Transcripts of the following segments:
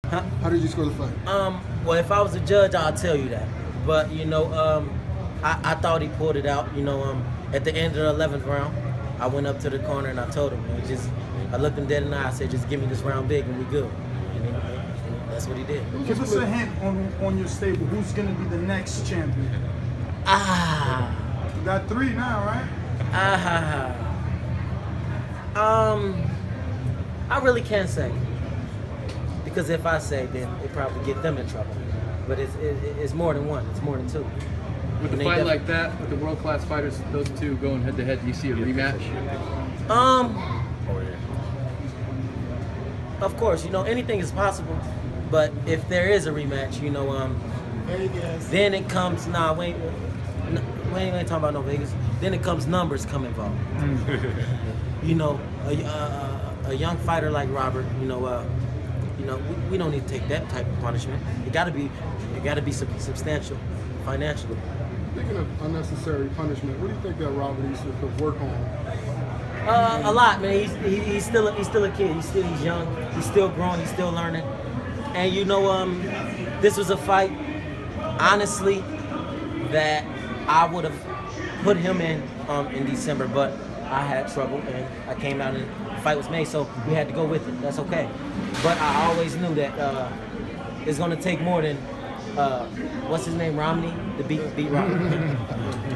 Huh? How did you score the fight? Well, if I was a judge, I'll tell you that. But you know, I thought he pulled it out. You know, at the end of the 11th round, I went up to the corner and I told him, I looked him dead in the eye. I said, just give me this round big and we good. And that's what he did. Give us a hint on your stable. Who's gonna be the next champion? You got 3 now, right? I really can't say. Because if I say, then it probably get them in trouble. But it's more than one. It's more than 2. With a fight like that, with the world-class fighters, those two going head-to-head, do you see a rematch? Of course, you know, anything is possible. But if there is a rematch, you know, then it comes, we ain't talking about no Vegas. Then it comes numbers come involved. You know, a young fighter like Robert, you know, we don't need to take that type of punishment. It gotta be substantial financially. Speaking of unnecessary punishment, what do you think that Robert Easter could work on? A lot, man. He's still a kid. He's young. He's still growing. He's still learning. And you know, this was a fight, honestly, that I would have put him in December, but I had trouble and I came out and the fight was made, so we had to go with it. That's okay. But I always knew that it's going to take more than what's his name, Romney, to beat Robert.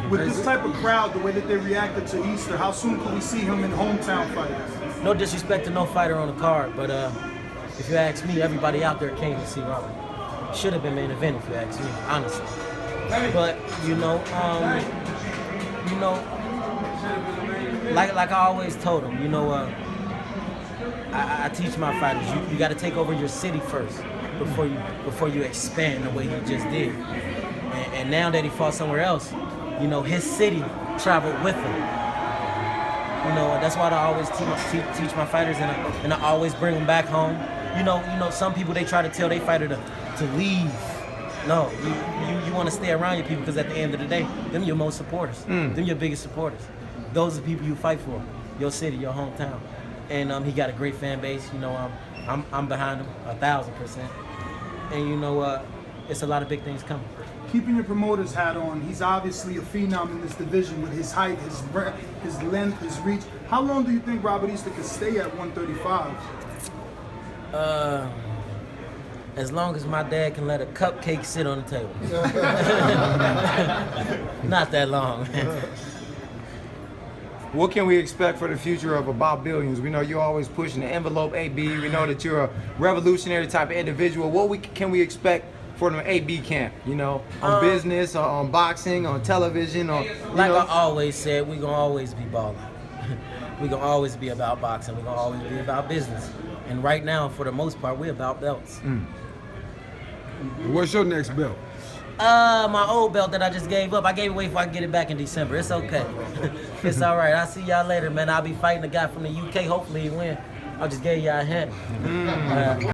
With this type of crowd, the way that they reacted to Easter, how soon can we see him in hometown fights? No disrespect to no fighter on the card, but if you ask me, everybody out there came to see Robert. Should have been main event if you ask me, honestly. But you know, like I always told him, you know, I teach my fighters, you got to take over your city first before you expand the way he just did. And now that he fought somewhere else, you know, his city traveled with him. You know, that's why I always teach my fighters, and I always bring them back home. You know, some people, they try to tell their fighter to leave. No, you want to stay around your people, because at the end of the day, them your most supporters. Them your biggest supporters. Those are the people you fight for, your city, your hometown. And he got a great fan base. You know, I'm behind him 1,000%. And you know, it's a lot of big things coming. Keeping your promoter's hat on, he's obviously a phenom in this division with his height, his length, his reach. How long do you think Robert Easter could stay at 135? As long as my dad can let a cupcake sit on the table. Not that long, man. What can we expect for the future of About Billions? We know you're always pushing the envelope, AB. We know that you're a revolutionary type of individual. What can we expect for the AB camp? You know, on business, or on boxing, on television, or like I always said, we're gonna always be balling. We're gonna always be about boxing. We're gonna always be about business. And right now, for the most part, we're about belts. What's your next belt? My old belt that I just gave up. I gave it away before I get it back in December. It's okay. It's all right. I'll see y'all later, man. I'll be fighting a guy from the UK. Hopefully he win. I just gave y'all a hint.